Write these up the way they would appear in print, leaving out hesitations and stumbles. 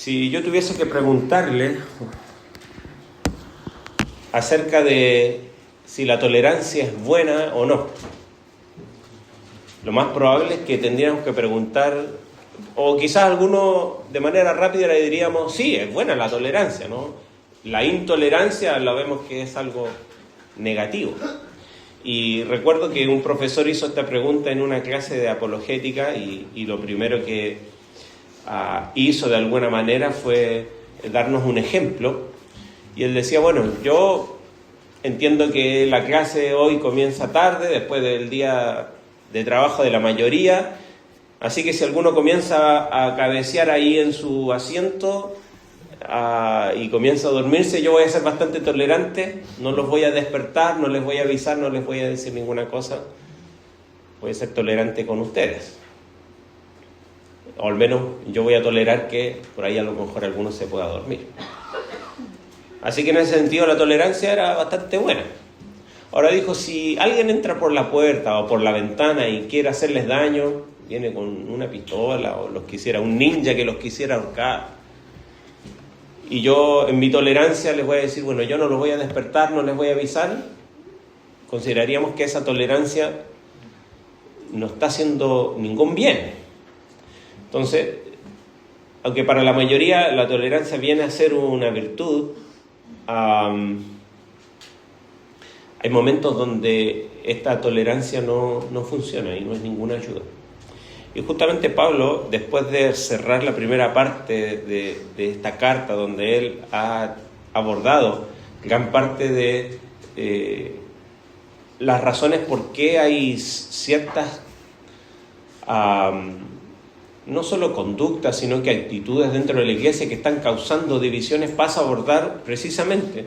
Si yo tuviese que preguntarle acerca de si la tolerancia es buena o no, lo más probable es que tendríamos que preguntar, o quizás algunos de manera rápida le diríamos, sí, es buena la tolerancia, ¿no? La intolerancia la vemos que es algo negativo. Y recuerdo que un profesor hizo esta pregunta en una clase de apologética y lo primero que hizo de alguna manera fue darnos un ejemplo. Y él decía, bueno, yo entiendo que la clase hoy comienza tarde, después del día de trabajo de la mayoría, así que si alguno comienza a cabecear ahí en su asiento y comienza a dormirse, yo voy a ser bastante tolerante, no los voy a despertar, no les voy a avisar, no les voy a decir ninguna cosa, voy a ser tolerante con ustedes. O al menos yo voy a tolerar que por ahí a lo mejor alguno se pueda dormir. Así que en ese sentido la tolerancia era bastante buena. Ahora dijo, si alguien entra por la puerta o por la ventana y quiere hacerles daño, viene con una pistola o los quisiera, un ninja que los quisiera ahorcar, y yo en mi tolerancia les voy a decir, bueno, yo no los voy a despertar, no les voy a avisar, consideraríamos que esa tolerancia no está haciendo ningún bien. Entonces, aunque para la mayoría la tolerancia viene a ser una virtud, hay momentos donde esta tolerancia no funciona y no es ninguna ayuda. Y justamente Pablo, después de cerrar la primera parte de esta carta, donde él ha abordado gran parte de las razones por qué hay ciertas, no solo conductas, sino que actitudes dentro de la iglesia que están causando divisiones, pasa a abordar precisamente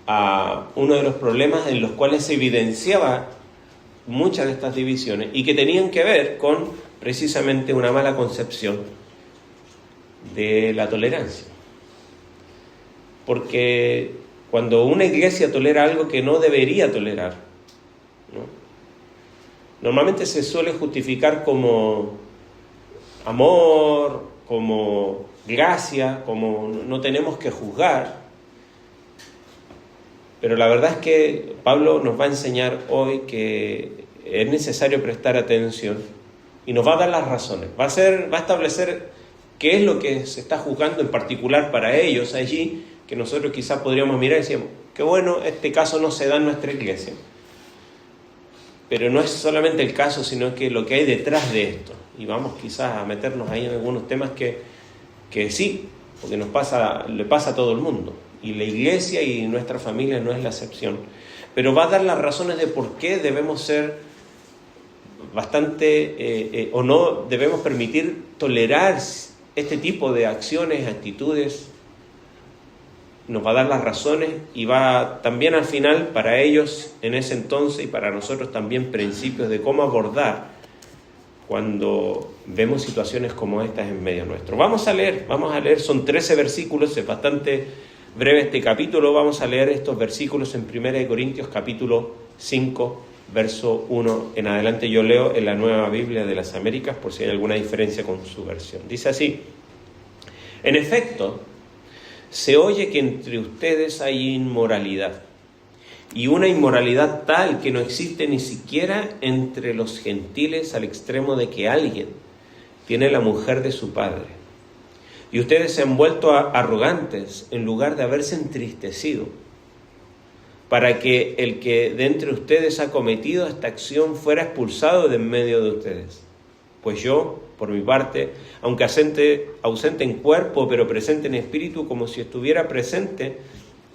a uno de los problemas en los cuales se evidenciaba muchas de estas divisiones y que tenían que ver con precisamente una mala concepción de la tolerancia. Porque cuando una iglesia tolera algo que no debería tolerar, ¿no?, normalmente se suele justificar como amor, como gracia, como no tenemos que juzgar. Pero la verdad es que Pablo nos va a enseñar hoy que es necesario prestar atención y nos va a dar las razones. Va a establecer qué es lo que se está juzgando en particular para ellos allí, que nosotros quizás podríamos mirar y decir, qué bueno, este caso no se da en nuestra iglesia. Pero no es solamente el caso, sino que lo que hay detrás de esto. Y vamos quizás a meternos ahí en algunos temas que sí, porque le pasa a todo el mundo. Y la iglesia y nuestra familia no es la excepción. Pero va a dar las razones de por qué debemos ser bastante, o no debemos permitir tolerar este tipo de acciones, actitudes. Nos va a dar las razones y va también al final para ellos en ese entonces y para nosotros también principios de cómo abordar cuando vemos situaciones como estas en medio nuestro. Vamos a leer, son 13 versículos, es bastante breve este capítulo. Vamos a leer estos versículos en 1 Corintios capítulo 5, verso 1 en adelante. Yo leo en la Nueva Biblia de las Américas por si hay alguna diferencia con su versión. Dice así: en efecto, se oye que entre ustedes hay inmoralidad, y una inmoralidad tal que no existe ni siquiera entre los gentiles, al extremo de que alguien tiene la mujer de su padre. Y ustedes se han vuelto arrogantes en lugar de haberse entristecido, para que el que de entre ustedes ha cometido esta acción fuera expulsado de en medio de ustedes. Pues yo, por mi parte, aunque ausente en cuerpo, pero presente en espíritu, como si estuviera presente,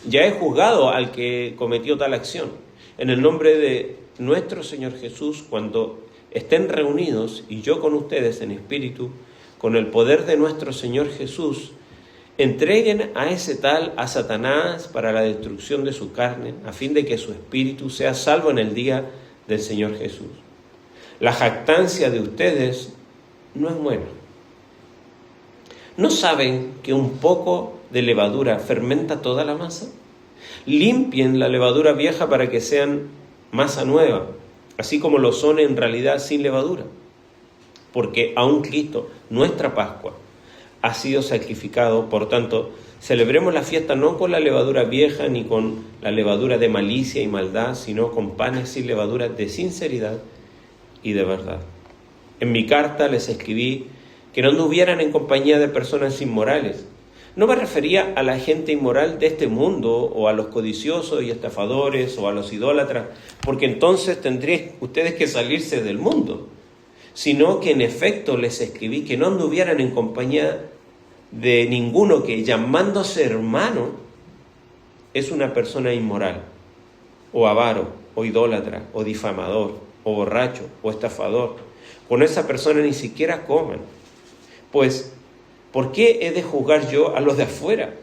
ya he juzgado al que cometió tal acción. En el nombre de nuestro Señor Jesús, cuando estén reunidos, y yo con ustedes en espíritu, con el poder de nuestro Señor Jesús, entreguen a ese tal a Satanás para la destrucción de su carne, a fin de que su espíritu sea salvo en el día del Señor Jesús. La jactancia de ustedes no es buena. ¿No saben que un poco de levadura fermenta toda la masa? Limpien la levadura vieja para que sean masa nueva, así como lo son en realidad sin levadura. Porque aun Cristo, nuestra Pascua, ha sido sacrificado. Por tanto, celebremos la fiesta no con la levadura vieja ni con la levadura de malicia y maldad, sino con panes sin levadura de sinceridad y de verdad. En mi carta les escribí que no anduvieran en compañía de personas inmorales. No me refería a la gente inmoral de este mundo, o a los codiciosos y estafadores, o a los idólatras, porque entonces tendrían ustedes que salirse del mundo, sino que en efecto les escribí que no anduvieran en compañía de ninguno que, llamándose hermano, es una persona inmoral, o avaro, o idólatra, o difamador, o borracho, o estafador. Con esa persona ni siquiera coman. Pues, ¿por qué he de juzgar yo a los de afuera?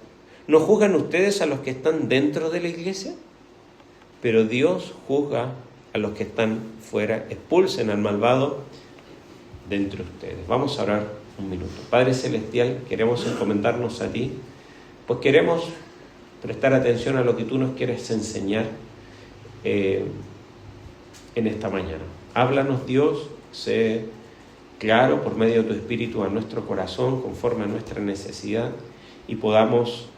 ¿No juzgan ustedes a los que están dentro de la iglesia? Pero Dios juzga a los que están fuera. Expulsen al malvado de entre ustedes. Vamos a orar un minuto. Padre Celestial, queremos encomendarnos a ti, pues queremos prestar atención a lo que tú nos quieres enseñar en esta mañana. Háblanos, Dios, sé claro por medio de tu Espíritu a nuestro corazón, conforme a nuestra necesidad, y podamos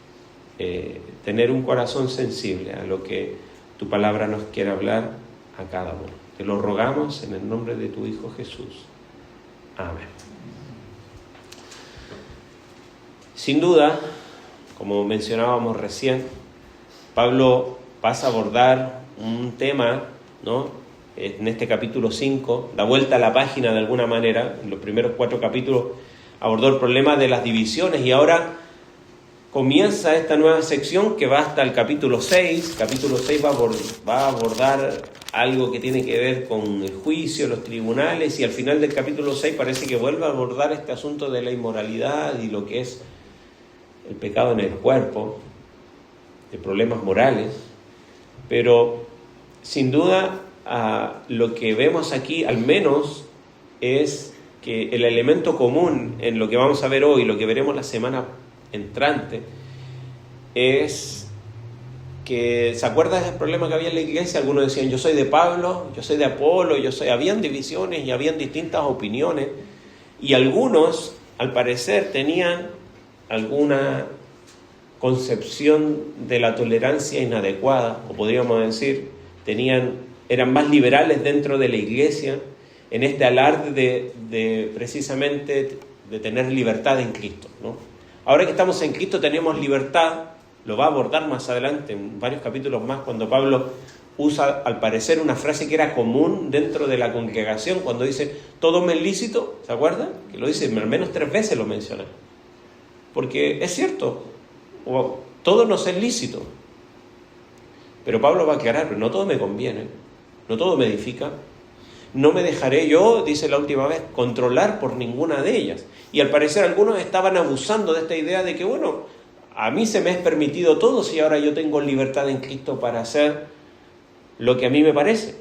tener un corazón sensible a lo que tu palabra nos quiere hablar a cada uno. Te lo rogamos en el nombre de tu Hijo Jesús. Amén. Sin duda, como mencionábamos recién, Pablo pasa a abordar un tema, ¿no?, en este capítulo 5, da vuelta a la página de alguna manera. En los primeros 4 capítulos abordó el problema de las divisiones y ahora comienza esta nueva sección que va hasta el capítulo 6. Capítulo 6 va a abordar algo que tiene que ver con el juicio, los tribunales, y al final del capítulo 6 parece que vuelve a abordar este asunto de la inmoralidad y lo que es el pecado en el cuerpo, de problemas morales. Pero sin duda, lo que vemos aquí al menos es que el elemento común en lo que vamos a ver hoy, lo que veremos la semana entrante, es que, ¿se acuerdan del problema que había en la iglesia? Algunos decían, yo soy de Pablo, yo soy de Apolo, habían divisiones y habían distintas opiniones, y algunos, al parecer, tenían alguna concepción de la tolerancia inadecuada, o podríamos decir, eran más liberales dentro de la iglesia, en este alarde de precisamente de tener libertad en Cristo, ¿no? Ahora que estamos en Cristo tenemos libertad, lo va a abordar más adelante en varios capítulos más, cuando Pablo usa al parecer una frase que era común dentro de la congregación, cuando dice, todo me es lícito, ¿se acuerdan? Que lo dice, al menos 3 veces lo menciona. Porque es cierto, todo nos es lícito, pero Pablo va a aclarar, no todo me conviene, no todo me edifica, no me dejaré yo, dice la última vez, controlar por ninguna de ellas. Y al parecer algunos estaban abusando de esta idea de que, bueno, a mí se me es permitido todo si ahora yo tengo libertad en Cristo para hacer lo que a mí me parece.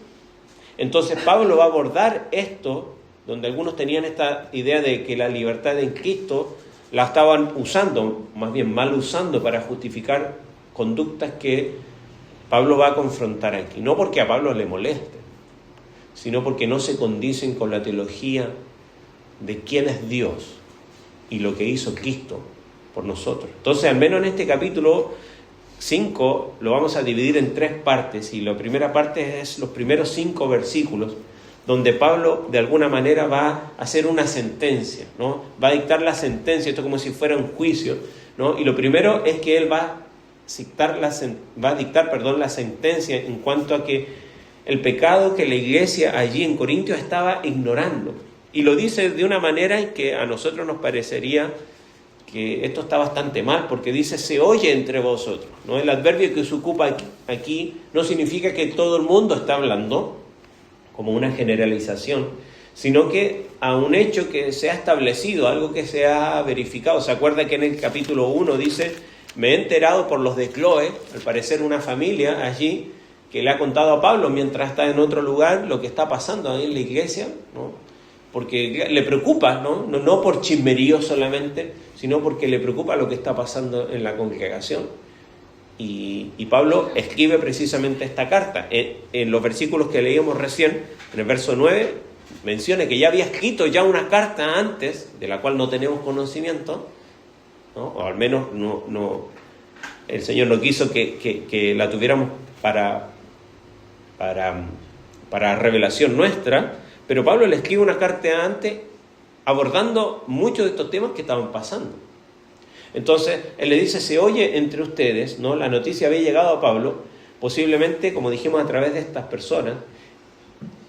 Entonces Pablo va a abordar esto, donde algunos tenían esta idea de que la libertad en Cristo la estaban usando, más bien mal usando, para justificar conductas que Pablo va a confrontar aquí. No porque a Pablo le moleste, sino porque no se condicen con la teología de quién es Dios y lo que hizo Cristo por nosotros. Entonces, al menos en este capítulo 5 lo vamos a dividir en 3 partes, y la primera parte es los primeros 5 versículos, donde Pablo de alguna manera va a hacer una sentencia, ¿no? Va a dictar la sentencia, esto como si fuera un juicio, ¿no? Y lo primero es que él va a dictar la sentencia en cuanto a que el pecado que la iglesia allí en Corintios estaba ignorando. Y lo dice de una manera en que a nosotros nos parecería que esto está bastante mal, porque dice, se oye entre vosotros, ¿no? El adverbio que se ocupa aquí no significa que todo el mundo está hablando, como una generalización, sino que a un hecho que se ha establecido, algo que se ha verificado. ¿Se acuerda que en el capítulo 1 dice, me he enterado por los de Cloe, al parecer una familia allí, que le ha contado a Pablo mientras está en otro lugar lo que está pasando ahí en la iglesia, ¿no? Porque le preocupa, no por chismerío solamente, sino porque le preocupa lo que está pasando en la congregación. Y Pablo escribe precisamente esta carta. En los versículos que leíamos recién, en el verso 9, menciona que ya había escrito ya una carta antes, de la cual no tenemos conocimiento, ¿no? O al menos el Señor no quiso que la tuviéramos para revelación nuestra, pero Pablo le escribe una carta antes abordando muchos de estos temas que estaban pasando. Entonces, él le dice, se oye entre ustedes, ¿no? La noticia había llegado a Pablo, posiblemente, como dijimos, a través de estas personas.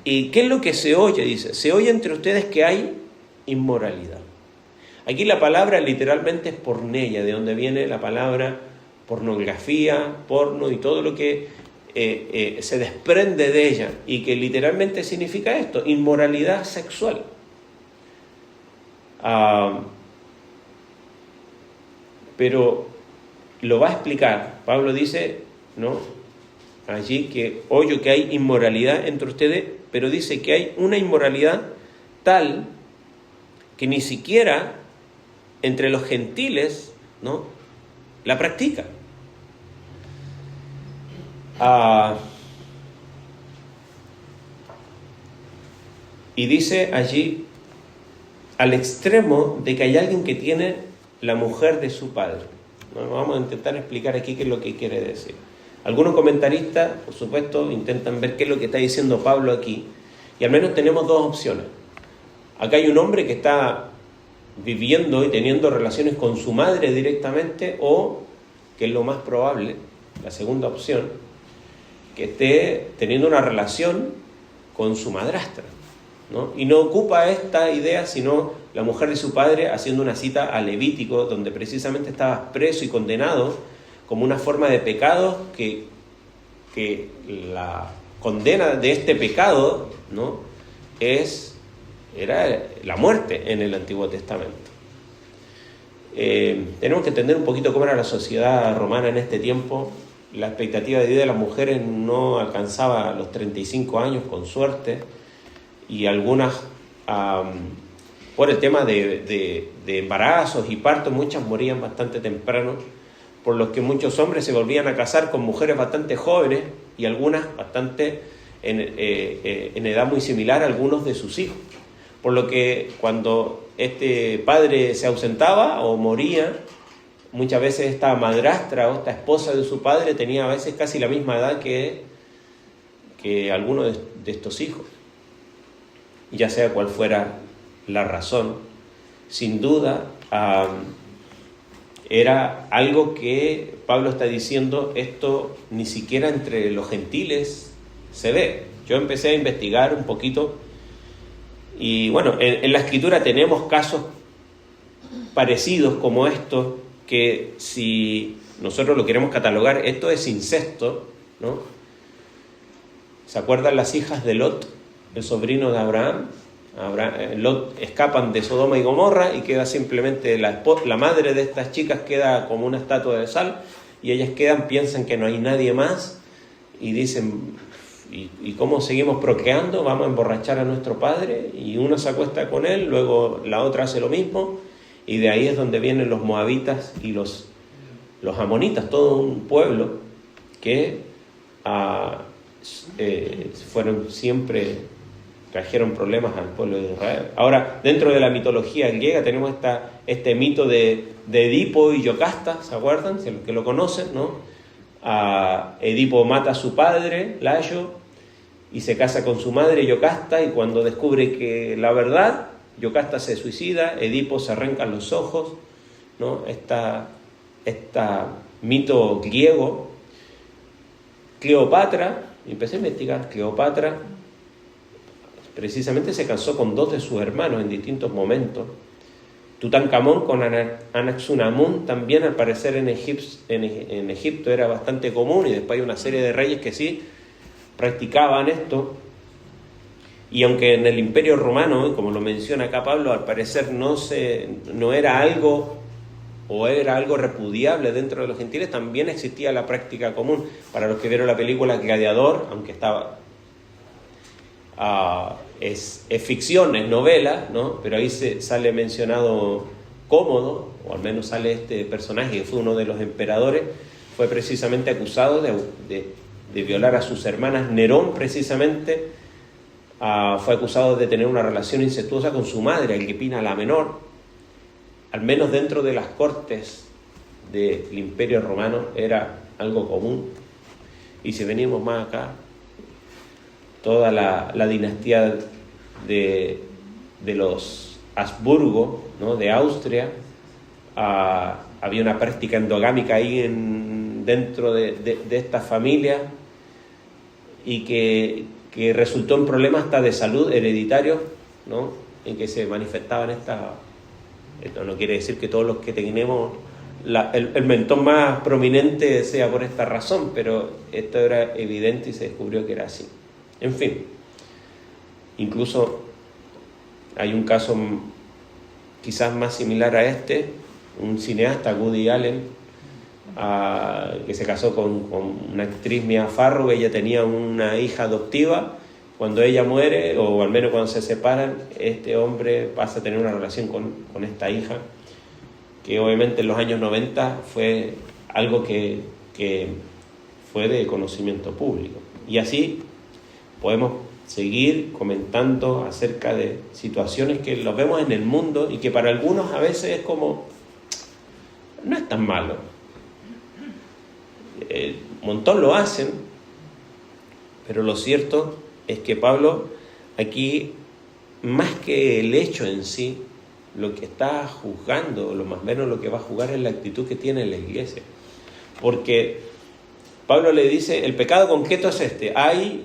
¿Y qué es lo que se oye? Dice, se oye entre ustedes que hay inmoralidad. Aquí la palabra literalmente es porneia, de donde viene la palabra pornografía, porno y todo lo que se desprende de ella, y que literalmente significa esto, inmoralidad sexual. Pero lo va a explicar. Pablo dice, ¿no?, allí que oye que hay inmoralidad entre ustedes, pero dice que hay una inmoralidad tal que ni siquiera entre los gentiles, ¿no?, la practica. Y dice allí, al extremo de que hay alguien que tiene la mujer de su padre. Bueno, vamos a intentar explicar aquí qué es lo que quiere decir. Algunos comentaristas, por supuesto, intentan ver qué es lo que está diciendo Pablo aquí, y al menos tenemos dos opciones. Acá hay un hombre que está viviendo y teniendo relaciones con su madre directamente, o, que es lo más probable, la segunda opción, que esté teniendo una relación con su madrastra, ¿no? Y no ocupa esta idea, sino la mujer de su padre haciendo una cita a Levítico, donde precisamente estaba preso y condenado como una forma de pecado, que la condena de este pecado, ¿no?, era la muerte en el Antiguo Testamento. Tenemos que entender un poquito cómo era la sociedad romana en este tiempo. La expectativa de vida de las mujeres no alcanzaba los 35 años, con suerte, y algunas, por el tema de embarazos y partos, muchas morían bastante temprano, por lo que muchos hombres se volvían a casar con mujeres bastante jóvenes, y algunas bastante en edad muy similar a algunos de sus hijos. Por lo que cuando este padre se ausentaba o moría, muchas veces esta madrastra o esta esposa de su padre tenía a veces casi la misma edad que alguno de estos hijos. Ya sea cual fuera la razón, sin duda era algo que Pablo está diciendo, esto ni siquiera entre los gentiles se ve. Yo empecé a investigar un poquito y bueno, en la Escritura tenemos casos parecidos como estos, que si nosotros lo queremos catalogar, esto es incesto, ¿no? ¿Se acuerdan las hijas de Lot, el sobrino de Abraham? Lot escapan de Sodoma y Gomorra y queda simplemente la madre de estas chicas queda como una estatua de sal, y ellas piensan que no hay nadie más, y dicen, ¿y cómo seguimos procreando? Vamos a emborrachar a nuestro padre, y una se acuesta con él, luego la otra hace lo mismo, y de ahí es donde vienen los moabitas y los amonitas, todo un pueblo que fueron siempre, trajeron problemas al pueblo de Israel. Ahora, dentro de la mitología griega tenemos este mito de Edipo y Yocasta, ¿se acuerdan? Si los que lo conocen, ¿no? Edipo mata a su padre, Layo, y se casa con su madre, Yocasta, y cuando descubre que la verdad, Yocasta se suicida, Edipo se arranca los ojos, ¿no? Esta mito griego. Cleopatra, empecé a investigar, Cleopatra precisamente se casó con dos de sus hermanos en distintos momentos. Tutankamón con Anaxunamun también, al parecer en Egipto era bastante común, y después hay una serie de reyes que sí practicaban esto. Y aunque en el Imperio Romano, como lo menciona acá Pablo, al parecer no era algo, o era algo repudiable dentro de los gentiles, también existía la práctica común. Para los que vieron la película Gladiador, aunque es ficción, es novela, ¿no? Pero ahí sale mencionado Cómodo, o al menos sale este personaje que fue uno de los emperadores, fue precisamente acusado de violar a sus hermanas. Nerón precisamente fue acusado de tener una relación incestuosa con su madre, Agripina la menor, al menos dentro de las cortes del Imperio Romano, era algo común. Y si venimos más acá, toda la dinastía de los Habsburgo, ¿no?, de Austria, había una práctica endogámica ahí dentro de esta familia, y que resultó en problemas hasta de salud hereditarios, ¿no?, en que se manifestaban estas. Esto no quiere decir que todos los que tenemos el mentón más prominente sea por esta razón, pero esto era evidente y se descubrió que era así. En fin, incluso hay un caso quizás más similar a este, un cineasta, Woody Allen, que se casó con una actriz, Mia Farrow. Ella tenía una hija adoptiva. Cuando ella muere, o al menos cuando se separan, este hombre pasa a tener una relación con esta hija, que obviamente en los años 90 fue algo que fue de conocimiento público. Y así podemos seguir comentando acerca de situaciones que los vemos en el mundo y que para algunos a veces es como, no es tan malo. Un montón lo hacen, pero lo cierto es que Pablo aquí, más que el hecho en sí, lo que está juzgando, lo más menos lo que va a juzgar es la actitud que tiene la iglesia. Porque Pablo le dice, el pecado concreto es este.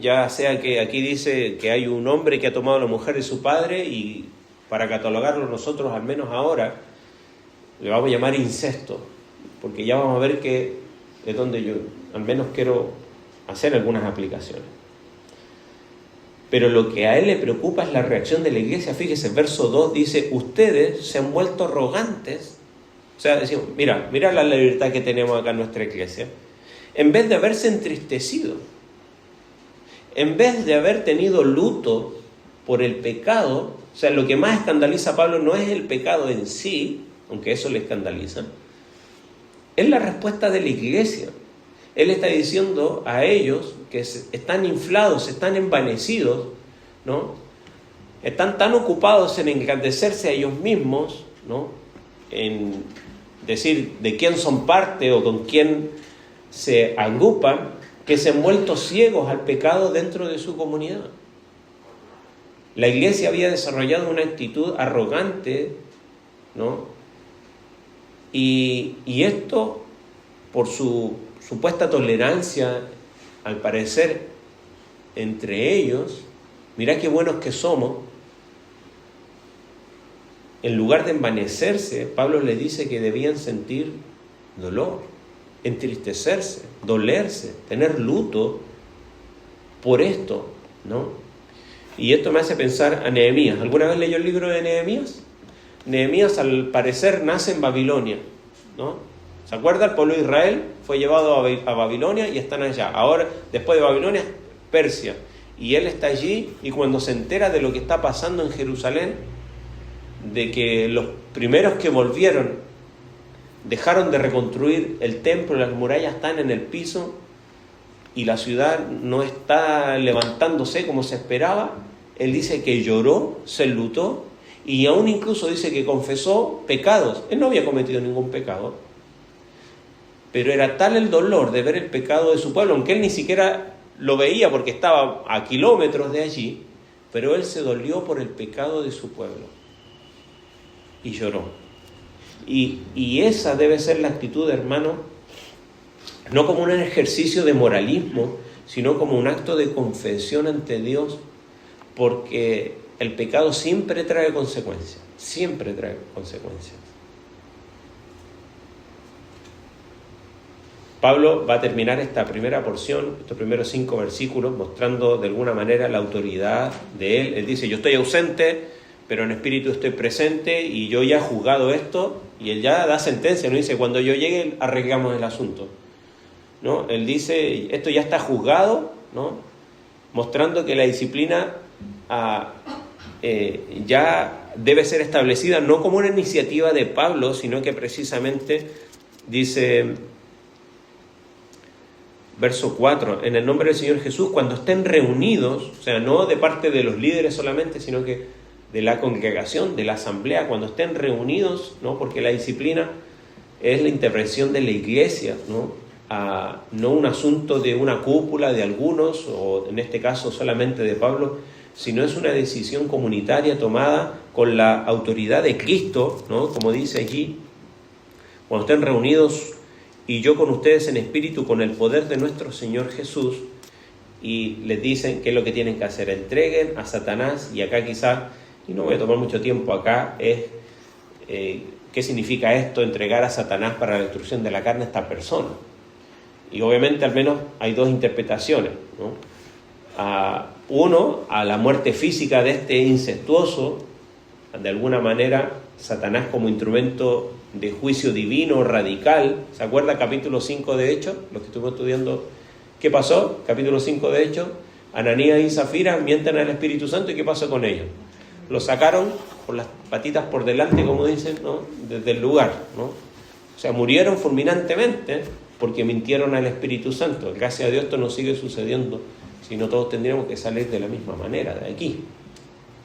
Ya sea que aquí dice que hay un hombre que ha tomado a la mujer de su padre, y para catalogarlo nosotros, al menos ahora, le vamos a llamar incesto, porque ya vamos a ver que es donde yo al menos quiero hacer algunas aplicaciones. Pero lo que a él le preocupa es la reacción de la iglesia. Fíjese, verso 2 dice, ustedes se han vuelto arrogantes. O sea, decimos, mira la libertad que tenemos acá en nuestra iglesia. En vez de haberse entristecido, en vez de haber tenido luto por el pecado, o sea, lo que más escandaliza a Pablo no es el pecado en sí, aunque eso le escandaliza, es la respuesta de la iglesia. Él está diciendo a ellos que están inflados, están envanecidos, ¿no? Están tan ocupados en engrandecerse a ellos mismos, ¿no?, en decir de quién son parte o con quién se agrupan, que se han vuelto ciegos al pecado dentro de su comunidad. La iglesia había desarrollado una actitud arrogante, ¿no? Y esto, por su supuesta tolerancia, al parecer, entre ellos, mirá qué buenos que somos. En lugar de envanecerse, Pablo les dice que debían sentir dolor, entristecerse, dolerse, tener luto por esto, ¿no? Y esto me hace pensar a Nehemías. ¿Alguna vez leyó el libro de Nehemías? Nehemías, al parecer, nace en Babilonia, ¿no? ¿Se acuerda? El pueblo de Israel fue llevado a Babilonia y están allá. Ahora, después de Babilonia, Persia. Y él está allí, y cuando se entera de lo que está pasando en Jerusalén, de que los primeros que volvieron dejaron de reconstruir el templo, las murallas están en el piso y la ciudad no está levantándose como se esperaba, él dice que lloró, se enlutó, y aún incluso dice que confesó pecados. Él no había cometido ningún pecado, pero era tal el dolor de ver el pecado de su pueblo, aunque él ni siquiera lo veía porque estaba a kilómetros de allí, pero él se dolió por el pecado de su pueblo y lloró. Y esa debe ser la actitud, hermano, no como un ejercicio de moralismo, sino como un acto de confesión ante Dios, porque el pecado siempre trae consecuencias, siempre trae consecuencias. Pablo va a terminar esta primera porción, estos primeros 5 versículos, mostrando de alguna manera la autoridad de él. Él dice, yo estoy ausente, pero en espíritu estoy presente, y yo ya he juzgado esto, y él ya da sentencia, no dice, cuando yo llegue arreglamos el asunto, ¿no? Él dice, esto ya está juzgado, ¿no?, mostrando que la disciplina ya debe ser establecida, no como una iniciativa de Pablo, sino que precisamente dice, verso 4, en el nombre del Señor Jesús, cuando estén reunidos, o sea, no de parte de los líderes solamente, sino que de la congregación, de la asamblea, cuando estén reunidos, ¿no? Porque la disciplina es la intervención de la iglesia, ¿no? No un asunto de una cúpula de algunos, o en este caso solamente de Pablo, sino es una decisión comunitaria tomada con la autoridad de Cristo, ¿no? Como dice allí, cuando estén reunidos y yo con ustedes en espíritu, con el poder de nuestro Señor Jesús, y les dicen qué es lo que tienen que hacer, entreguen a Satanás, y acá quizás, y no voy a tomar mucho tiempo acá, es qué significa esto, entregar a Satanás para la destrucción de la carne a esta persona. Y obviamente al menos hay dos interpretaciones, ¿no? Uno, a la muerte física de este incestuoso, de alguna manera Satanás como instrumento de juicio divino radical. ¿Se acuerda capítulo 5 de Hechos? Los que estuvimos estudiando, ¿qué pasó? Capítulo 5 de Hechos, Ananías y Zafira mienten al Espíritu Santo, ¿y qué pasó con ellos? Los sacaron con las patitas por delante, como dicen, ¿no? Desde el lugar, ¿no? O sea, murieron fulminantemente porque mintieron al Espíritu Santo. Gracias a Dios esto no sigue sucediendo, si no todos tendríamos que salir de la misma manera de aquí,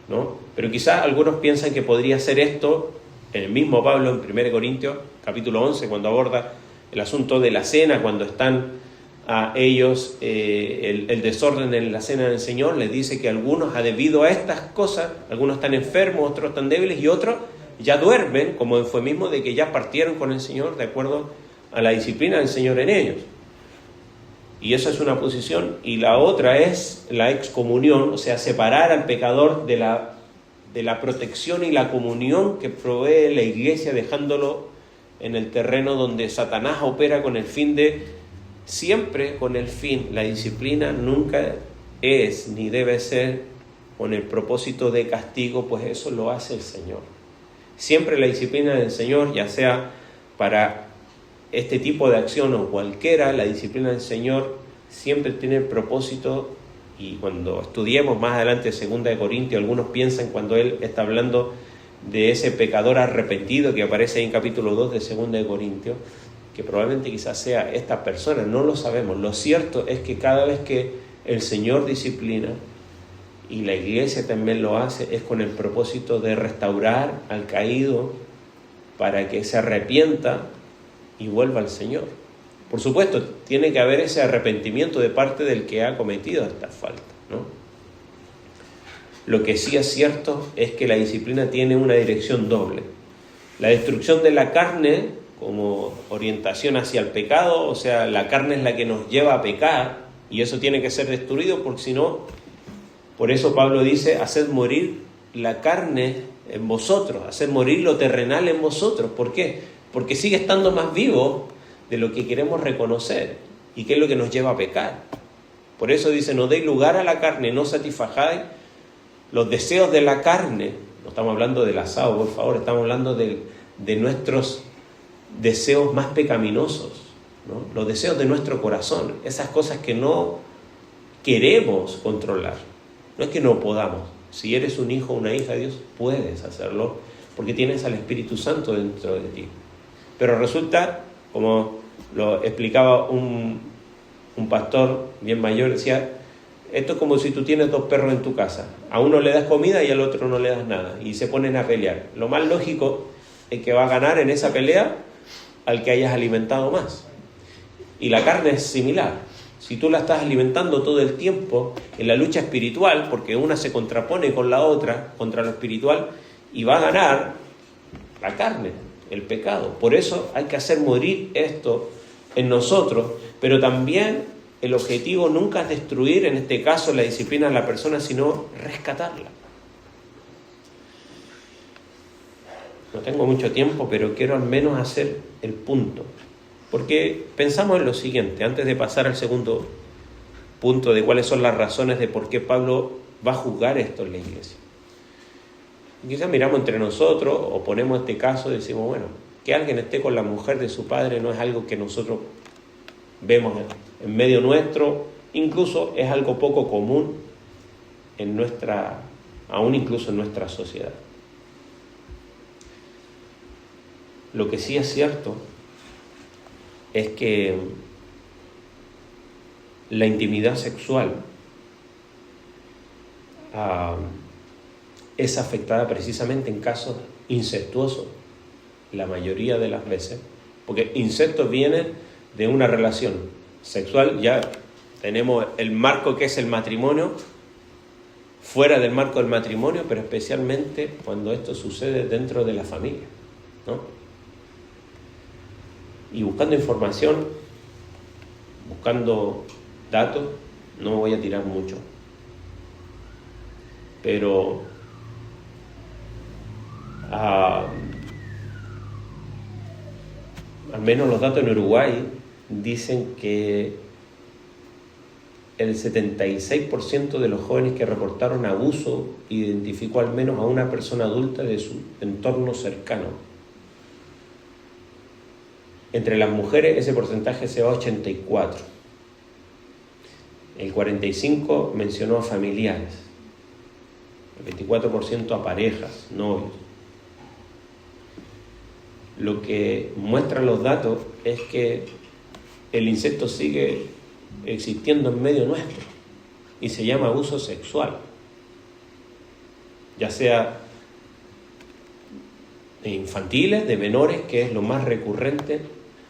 ¿no? Pero quizás algunos piensan que podría ser esto en el mismo Pablo en 1 Corintios capítulo 11, cuando aborda el asunto de la cena, cuando están a ellos el desorden en la cena del Señor. Les dice que algunos, debido a estas cosas, algunos están enfermos, otros están débiles y otros ya duermen, como eufemismo de que ya partieron con el Señor de acuerdo a la disciplina del Señor en ellos. Y esa es una posición. Y la otra es la excomunión, o sea, separar al pecador de la protección y la comunión que provee la iglesia, dejándolo en el terreno donde Satanás opera con el fin de, siempre con el fin, la disciplina nunca es ni debe ser con el propósito de castigo, pues eso lo hace el Señor. Siempre la disciplina del Señor, ya sea para este tipo de acción o cualquiera, la disciplina del Señor siempre tiene el propósito. Y cuando estudiemos más adelante 2 Corintios, algunos piensan cuando él está hablando de ese pecador arrepentido que aparece ahí en capítulo 2 de 2 Corintios, que probablemente quizás sea esta persona, no lo sabemos. Lo cierto es que cada vez que el Señor disciplina, y la iglesia también lo hace, es con el propósito de restaurar al caído para que se arrepienta y vuelva al Señor. Por supuesto, tiene que haber ese arrepentimiento de parte del que ha cometido esta falta, ¿no? Lo que sí es cierto es que la disciplina tiene una dirección doble. La destrucción de la carne como orientación hacia el pecado, o sea, la carne es la que nos lleva a pecar y eso tiene que ser destruido, porque si no, por eso Pablo dice, haced morir la carne en vosotros, haced morir lo terrenal en vosotros. ¿Por qué? Porque sigue estando más vivo de lo que queremos reconocer y que es lo que nos lleva a pecar. Por eso dice, no deis lugar a la carne, no satisfagáis los deseos de la carne. No estamos hablando del asado, por favor, estamos hablando de nuestros deseos más pecaminosos, ¿no? Los deseos de nuestro corazón, esas cosas que no queremos controlar. No es que no podamos. Si eres un hijo o una hija de Dios, puedes hacerlo porque tienes al Espíritu Santo dentro de ti. Pero resulta, como lo explicaba un pastor bien mayor, decía, esto es como si tú tienes dos perros en tu casa. A uno le das comida y al otro no le das nada. Y se ponen a pelear. Lo más lógico es que va a ganar en esa pelea al que hayas alimentado más. Y la carne es similar. Si tú la estás alimentando todo el tiempo en la lucha espiritual, porque una se contrapone con la otra, contra lo espiritual, y va a ganar la carne, el pecado. Por eso hay que hacer morir esto en nosotros, pero también el objetivo nunca es destruir, en este caso, la disciplina de la persona, sino rescatarla. No tengo mucho tiempo, pero quiero al menos hacer el punto. Porque pensamos en lo siguiente, antes de pasar al segundo punto de cuáles son las razones de por qué Pablo va a juzgar esto en la iglesia. Quizás miramos entre nosotros o ponemos este caso y decimos, bueno, que alguien esté con la mujer de su padre no es algo que nosotros vemos en medio nuestro, incluso es algo poco común aún incluso en nuestra sociedad. Lo que sí es cierto es que la intimidad sexual es afectada precisamente en casos incestuosos, la mayoría de las veces, porque incesto viene de una relación sexual. Ya tenemos el marco que es el matrimonio, fuera del marco del matrimonio, pero especialmente cuando esto sucede dentro de la familia, ¿no? Y buscando información, buscando datos, no me voy a tirar mucho, pero al menos los datos en Uruguay dicen que el 76% de los jóvenes que reportaron abuso identificó al menos a una persona adulta de su entorno cercano. Entre las mujeres ese porcentaje se va a 84. El 45% mencionó a familiares, el 24% a parejas, novios. Lo que muestran los datos es que el incesto sigue existiendo en medio nuestro y se llama abuso sexual, ya sea de infantiles, de menores, que es lo más recurrente,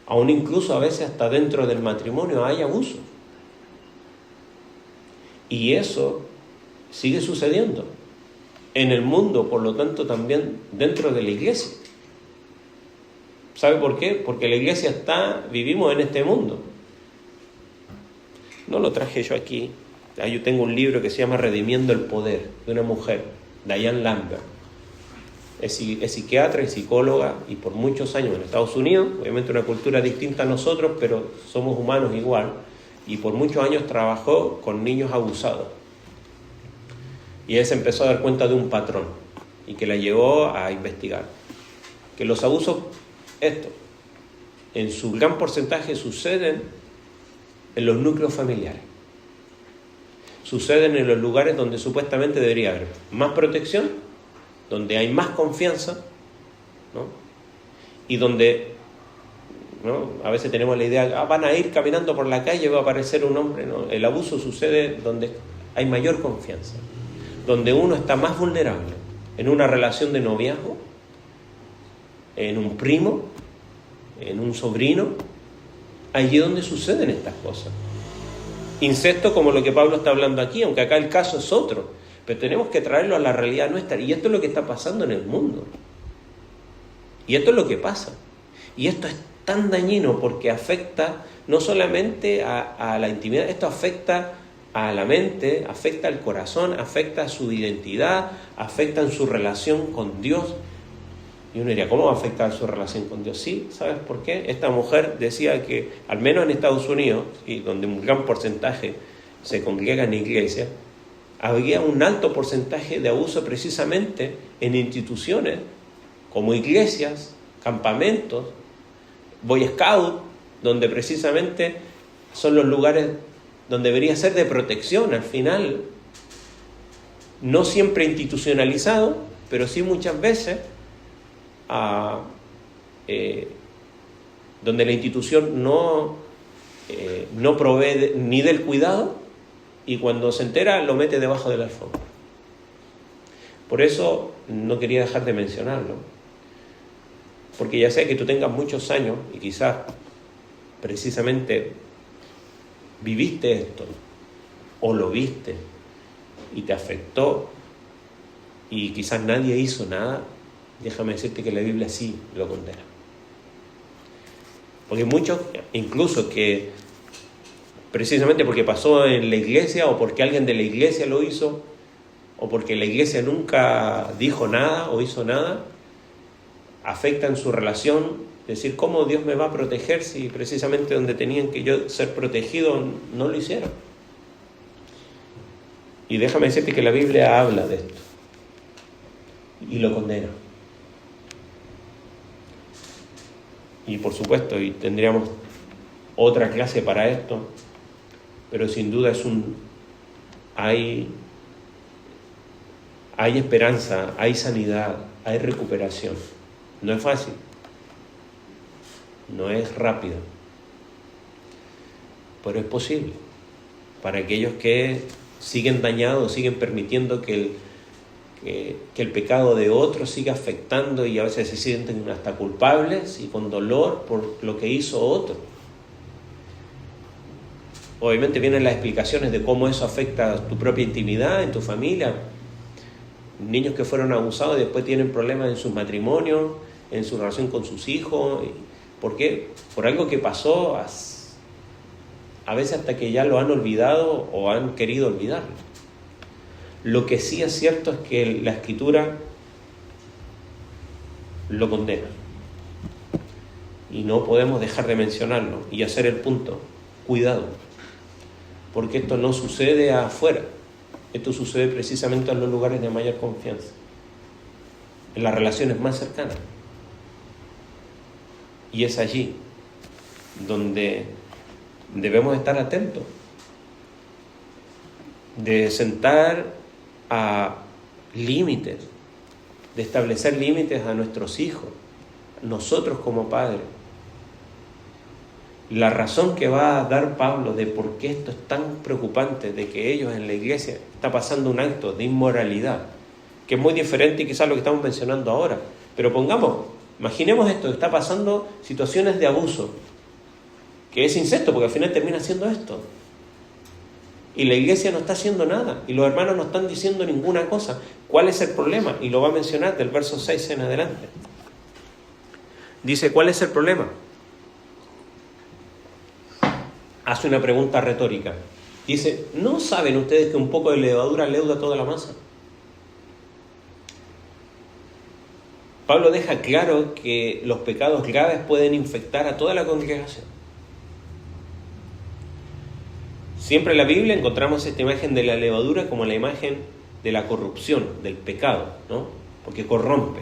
aún incluso a veces hasta dentro del matrimonio hay abuso. Y eso sigue sucediendo en el mundo, por lo tanto también dentro de la iglesia. ¿Sabe por qué? Porque la iglesia vivimos en este mundo. No lo traje yo aquí. Yo tengo un libro que se llama Redimiendo el Poder, de una mujer, Diane Lambert. Es psiquiatra y psicóloga, y por muchos años en Estados Unidos, obviamente una cultura distinta a nosotros, pero somos humanos igual, y por muchos años trabajó con niños abusados. Y ella se empezó a dar cuenta de un patrón, y que la llevó a investigar. Que los abusos, en su gran porcentaje suceden en los núcleos familiares. Suceden en los lugares donde supuestamente debería haber más protección, donde hay más confianza, ¿no? Y donde, ¿no?, a veces tenemos la idea, van a ir caminando por la calle y va a aparecer un hombre, ¿no? El abuso sucede donde hay mayor confianza, donde uno está más vulnerable, en una relación de noviazgo, en un primo, en un sobrino. Allí es donde suceden estas cosas. Incesto como lo que Pablo está hablando aquí, aunque acá el caso es otro, pero tenemos que traerlo a la realidad nuestra. Y esto es lo que está pasando en el mundo. Y esto es lo que pasa. Y esto es tan dañino porque afecta no solamente a la intimidad, esto afecta a la mente, afecta al corazón, afecta a su identidad, afecta en su relación con Dios. Y uno diría, ¿cómo va a afectar su relación con Dios? Sí, ¿sabes por qué? Esta mujer decía que, al menos en Estados Unidos, y donde un gran porcentaje se congrega en iglesia, había un alto porcentaje de abuso precisamente en instituciones como iglesias, campamentos, Boy Scout, donde precisamente son los lugares donde debería ser de protección al final, no siempre institucionalizado, pero sí muchas veces donde la institución no provee ni del cuidado, y cuando se entera lo mete debajo de la alfombra. Por eso no quería dejar de mencionarlo, porque ya sea que tú tengas muchos años y quizás precisamente viviste esto o lo viste y te afectó y quizás nadie hizo nada, déjame decirte que la Biblia sí lo condena. Porque muchos, incluso que precisamente porque pasó en la iglesia o porque alguien de la iglesia lo hizo o porque la iglesia nunca dijo nada o hizo nada, afectan su relación. Es decir, ¿cómo Dios me va a proteger si precisamente donde tenían que yo ser protegido no lo hicieron? Y déjame decirte que la Biblia habla de esto y lo condena. Y por supuesto, y tendríamos otra clase para esto, pero sin duda hay esperanza, hay sanidad, hay recuperación. No es fácil, no es rápido, pero es posible para aquellos que siguen dañados, siguen permitiendo que que el pecado de otros sigue afectando y a veces se sienten hasta culpables y con dolor por lo que hizo otro. Obviamente vienen las explicaciones de cómo eso afecta a tu propia intimidad, en tu familia. Niños que fueron abusados y después tienen problemas en sus matrimonios, en su relación con sus hijos. ¿Por qué? Por algo que pasó a veces hasta que ya lo han olvidado o han querido olvidarlo. Lo que sí es cierto es que la Escritura lo condena. Y no podemos dejar de mencionarlo y hacer el punto. Cuidado. Porque esto no sucede afuera. Esto sucede precisamente en los lugares de mayor confianza. En las relaciones más cercanas. Y es allí donde debemos estar atentos. De sentar a límites, de establecer límites a nuestros hijos, nosotros como padres. La razón que va a dar Pablo de por qué esto es tan preocupante, de que ellos en la iglesia está pasando un acto de inmoralidad, que es muy diferente y quizás lo que estamos mencionando ahora, pero imaginemos esto, está pasando situaciones de abuso, que es incesto, porque al final termina siendo esto. Y la iglesia no está haciendo nada, y los hermanos no están diciendo ninguna cosa. ¿Cuál es el problema? Y lo va a mencionar del verso 6 en adelante. Dice, ¿cuál es el problema? Hace una pregunta retórica. Dice, ¿no saben ustedes que un poco de levadura leuda toda la masa? Pablo deja claro que los pecados graves pueden infectar a toda la congregación. Siempre en la Biblia encontramos esta imagen de la levadura como la imagen de la corrupción, del pecado, ¿no? Porque corrompe.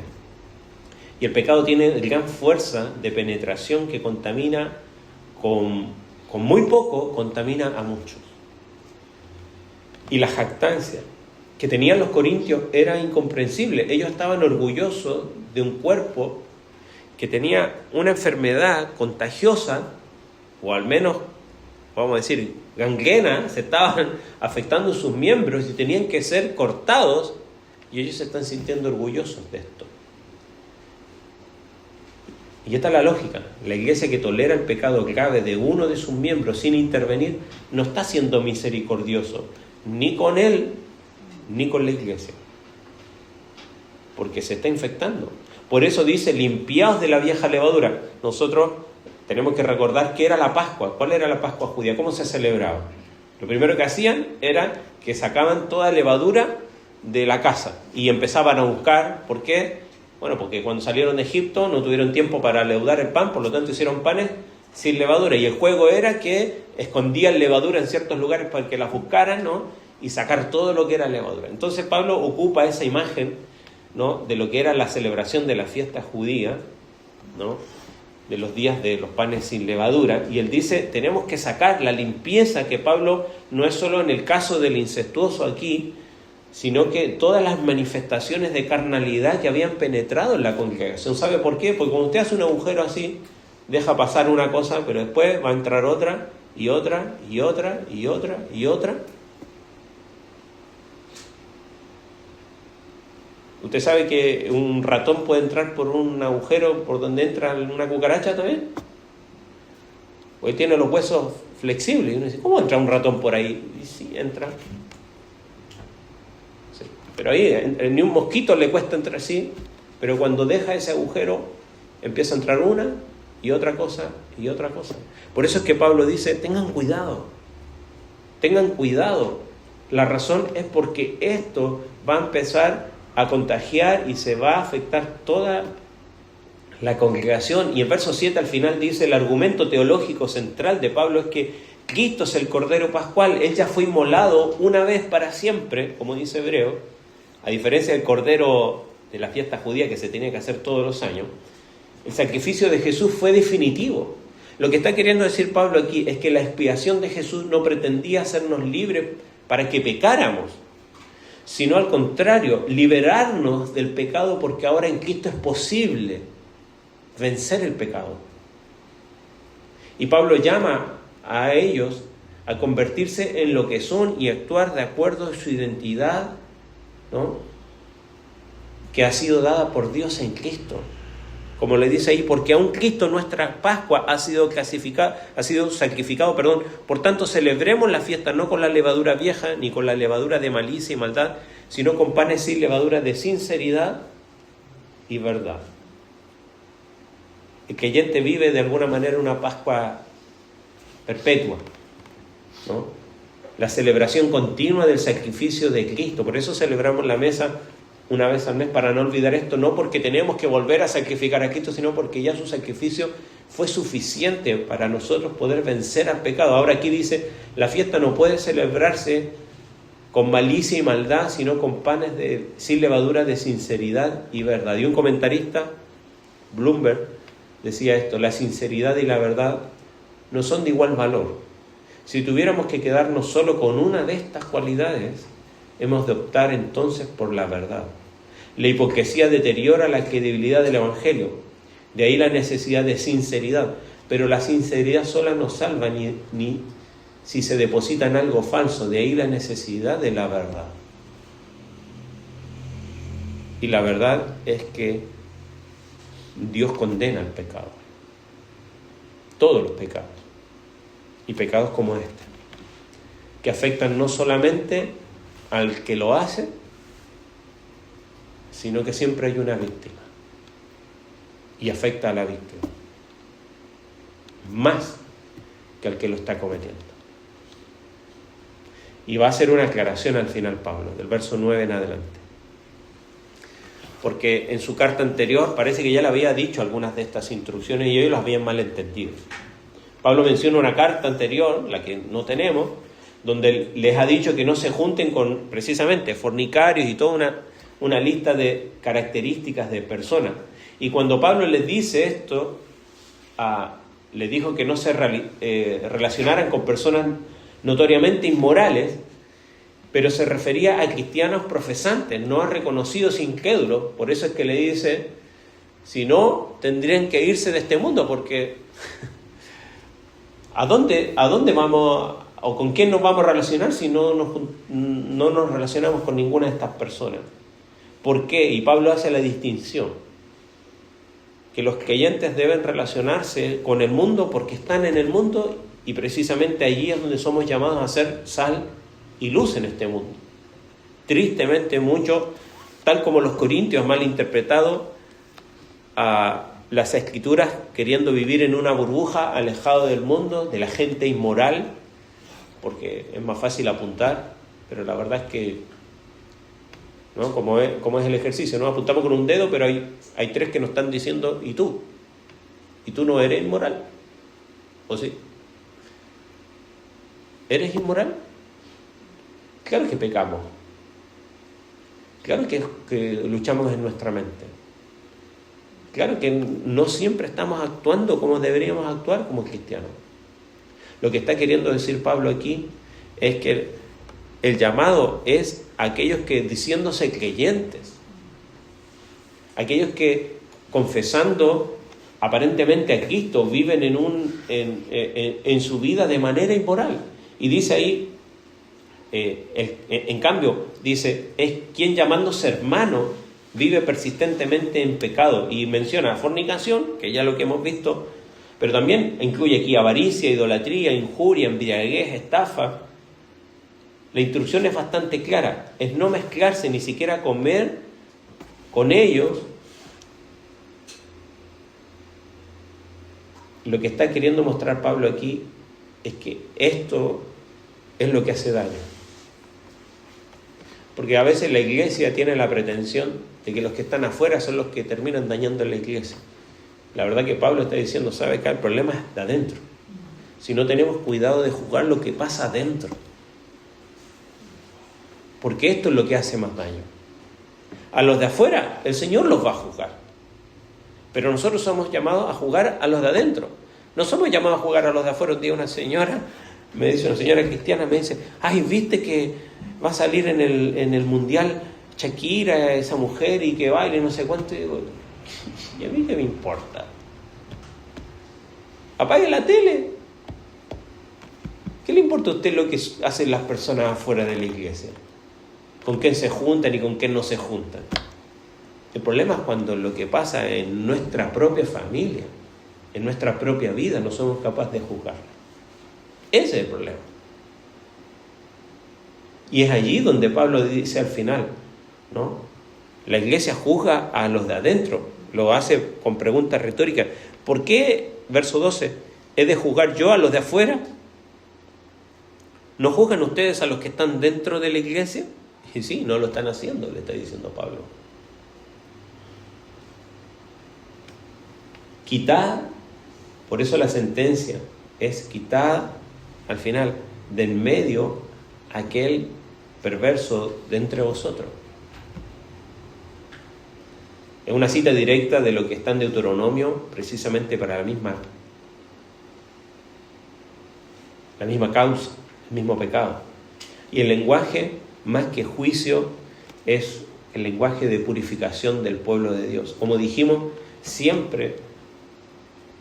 Y el pecado tiene gran fuerza de penetración que contamina con muy poco, contamina a muchos. Y la jactancia que tenían los corintios era incomprensible. Ellos estaban orgullosos de un cuerpo que tenía una enfermedad contagiosa, o al menos, vamos a decir, gangrena, se estaban afectando sus miembros y tenían que ser cortados, y ellos se están sintiendo orgullosos de esto. Y esta es la lógica. La iglesia que tolera el pecado grave de uno de sus miembros sin intervenir, no está siendo misericordioso, ni con él, ni con la iglesia. Porque se está infectando. Por eso dice, limpiaos de la vieja levadura. Nosotros tenemos que recordar qué era la Pascua. ¿Cuál era la Pascua judía? ¿Cómo se celebraba? Lo primero que hacían era que sacaban toda levadura de la casa y empezaban a buscar. ¿Por qué? Bueno, porque cuando salieron de Egipto no tuvieron tiempo para leudar el pan, por lo tanto hicieron panes sin levadura. Y el juego era que escondían levadura en ciertos lugares para que las buscaran, ¿no? Y sacar todo lo que era levadura. Entonces Pablo ocupa esa imagen, ¿no? De lo que era la celebración de la fiesta judía, ¿no? De los días de los panes sin levadura. Y él dice, tenemos que sacar la limpieza, que Pablo no es solo en el caso del incestuoso aquí, sino que todas las manifestaciones de carnalidad que habían penetrado en la congregación. ¿Sabe por qué? Porque cuando usted hace un agujero así, deja pasar una cosa, pero después va a entrar otra, y otra, y otra, y otra, y otra. ¿Usted sabe que un ratón puede entrar por un agujero por donde entra una cucaracha también? Pues tiene los huesos flexibles. Y uno dice, ¿cómo entra un ratón por ahí? Y sí, entra. Sí. Pero ahí ni un mosquito le cuesta entrar así, pero cuando deja ese agujero empieza a entrar una y otra cosa y otra cosa. Por eso es que Pablo dice, tengan cuidado. Tengan cuidado. La razón es porque esto va a empezar a contagiar y se va a afectar toda la congregación. Y en verso 7 al final dice, el argumento teológico central de Pablo es que Cristo es el Cordero Pascual. Él ya fue inmolado una vez para siempre, como dice Hebreo, a diferencia del Cordero de la fiesta judía que se tenía que hacer todos los años. El sacrificio de Jesús fue definitivo. Lo que está queriendo decir Pablo aquí es que la expiación de Jesús no pretendía hacernos libres para que pecáramos, sino al contrario, liberarnos del pecado, porque ahora en Cristo es posible vencer el pecado. Y Pablo llama a ellos a convertirse en lo que son y actuar de acuerdo a su identidad, ¿no? que ha sido dada por Dios en Cristo. Como le dice ahí, porque aún Cristo, nuestra Pascua, ha sido sacrificado, por tanto celebremos la fiesta no con la levadura vieja, ni con la levadura de malicia y maldad, sino con panes sin levadura de sinceridad y verdad. El creyente vive de alguna manera una Pascua perpetua, ¿no? La celebración continua del sacrificio de Cristo. Por eso celebramos la mesa una vez al mes, para no olvidar esto, no porque tenemos que volver a sacrificar a Cristo, sino porque ya su sacrificio fue suficiente para nosotros poder vencer al pecado. Ahora aquí dice, la fiesta no puede celebrarse con malicia y maldad, sino con panes sin levadura de sinceridad y verdad. Y un comentarista, Bloomberg, decía esto: la sinceridad y la verdad no son de igual valor. Si tuviéramos que quedarnos solo con una de estas cualidades, hemos de optar entonces por la verdad. La hipocresía deteriora la credibilidad del Evangelio, de ahí la necesidad de sinceridad, pero la sinceridad sola no salva ni si se deposita en algo falso, de ahí la necesidad de la verdad. Y la verdad es que Dios condena el pecado, todos los pecados, y pecados como este, que afectan no solamente al que lo hace, sino que siempre hay una víctima, y afecta a la víctima más que al que lo está cometiendo. Y va a hacer una aclaración al final Pablo, del verso 9 en adelante, porque en su carta anterior parece que ya le había dicho algunas de estas instrucciones y ellos las habían malentendido. Pablo menciona una carta anterior, la que no tenemos, donde les ha dicho que no se junten con, precisamente, fornicarios y toda una lista de características de personas. Y cuando Pablo les dice esto, les dijo que no se relacionaran con personas notoriamente inmorales, pero se refería a cristianos profesantes, no a reconocidos incrédulos. Por eso es que le dice, si no, tendrían que irse de este mundo, porque ¿a dónde vamos o con quién nos vamos a relacionar si no nos relacionamos con ninguna de estas personas? ¿Por qué? Y Pablo hace la distinción, que los creyentes deben relacionarse con el mundo porque están en el mundo, y precisamente allí es donde somos llamados a ser sal y luz en este mundo. Tristemente mucho, tal como los corintios mal interpretado a las escrituras, queriendo vivir en una burbuja, alejado del mundo, de la gente inmoral, porque es más fácil apuntar, pero la verdad es que, ¿no? Como es el ejercicio, ¿no? Apuntamos con un dedo, pero hay tres que nos están diciendo, ¿y tú? ¿Y tú no eres inmoral? ¿O sí? ¿Eres inmoral? Claro que pecamos. Claro que luchamos en nuestra mente. Claro que no siempre estamos actuando como deberíamos actuar como cristianos. Lo que está queriendo decir Pablo aquí es que el llamado es a aquellos que, diciéndose creyentes, aquellos que, confesando aparentemente a Cristo, viven en su vida de manera inmoral. Y dice ahí, en cambio, dice, es quien llamándose hermano vive persistentemente en pecado, y menciona fornicación, que ya lo que hemos visto, pero también incluye aquí avaricia, idolatría, injuria, embriaguez, estafa. La instrucción es bastante clara, es no mezclarse, ni siquiera comer con ellos. Lo que está queriendo mostrar Pablo aquí es que esto es lo que hace daño. Porque a veces la iglesia tiene la pretensión de que los que están afuera son los que terminan dañando la iglesia. La verdad que Pablo está diciendo, ¿sabe qué? El problema es de adentro. Si no tenemos cuidado de juzgar lo que pasa adentro. Porque esto es lo que hace más daño. A los de afuera, el Señor los va a juzgar. Pero nosotros somos llamados a juzgar a los de adentro. No somos llamados a juzgar a los de afuera. Un día una señora cristiana me dice, ay, ¿viste que va a salir en el mundial Shakira, esa mujer, y que baile no sé cuánto? Y digo, ¿y a mí qué me importa? Apague la tele. ¿Qué le importa a usted lo que hacen las personas afuera de la iglesia? ¿Con quién se juntan y con quién no se juntan? El problema es cuando lo que pasa en nuestra propia familia, en nuestra propia vida, no somos capaces de juzgarla. Ese es el problema. Y es allí donde Pablo dice al final, ¿no? La iglesia juzga a los de adentro, lo hace con preguntas retóricas. ¿Por qué, verso 12, he de juzgar yo a los de afuera? ¿No juzgan ustedes a los que están dentro de la iglesia? Y sí, no lo están haciendo, le está diciendo Pablo. Quitad, por eso la sentencia es quitad al final de en medio aquel perverso de entre vosotros. Es una cita directa de lo que está en Deuteronomio, precisamente para la misma causa, el mismo pecado. Y el lenguaje, más que juicio, es el lenguaje de purificación del pueblo de Dios. Como dijimos, siempre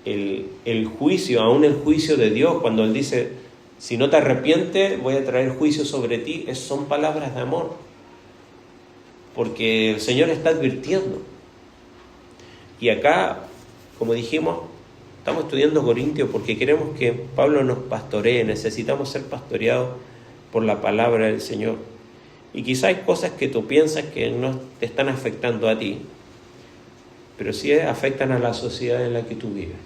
el juicio, aún el juicio de Dios, cuando Él dice, si no te arrepientes, voy a traer juicio sobre ti, son palabras de amor. Porque el Señor está advirtiendo. Y acá, como dijimos, estamos estudiando Corintios porque queremos que Pablo nos pastoree, necesitamos ser pastoreados por la palabra del Señor. Y quizá hay cosas que tú piensas que no te están afectando a ti, pero sí afectan a la sociedad en la que tú vives.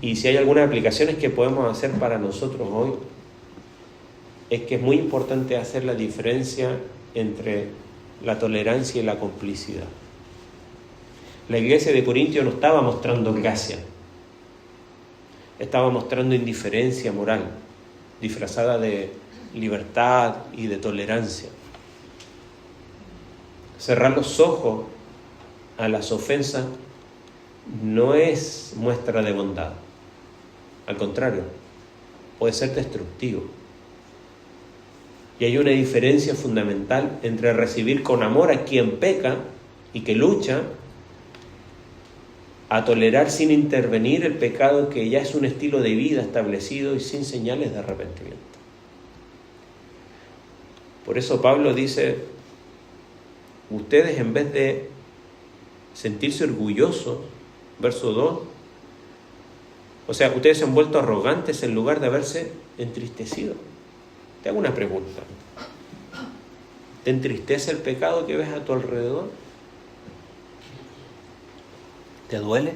Y si hay algunas aplicaciones que podemos hacer para nosotros hoy, es que es muy importante hacer la diferencia entre la tolerancia y la complicidad. La iglesia de Corintios no estaba mostrando gracia, estaba mostrando indiferencia moral, disfrazada de libertad y de tolerancia. Cerrar los ojos a las ofensas no es muestra de bondad, al contrario, puede ser destructivo. Y hay una diferencia fundamental entre recibir con amor a quien peca y que lucha, a tolerar sin intervenir el pecado que ya es un estilo de vida establecido y sin señales de arrepentimiento. Por eso Pablo dice, ustedes en vez de sentirse orgullosos, verso 2, o sea, ustedes se han vuelto arrogantes en lugar de haberse entristecido. Te hago una pregunta. ¿Te entristece el pecado que ves a tu alrededor? ¿Te duele?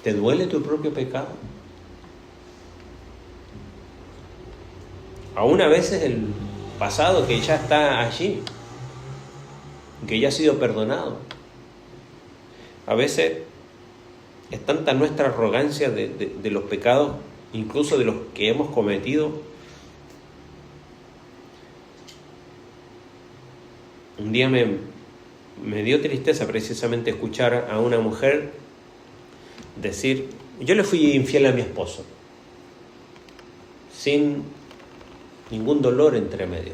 ¿Te duele tu propio pecado? Aún a veces el pasado que ya está allí, que ya ha sido perdonado. A veces es tanta nuestra arrogancia de los pecados, incluso de los que hemos cometido. Un día me dio tristeza precisamente escuchar a una mujer decir, yo le fui infiel a mi esposo, sin ningún dolor entre medio.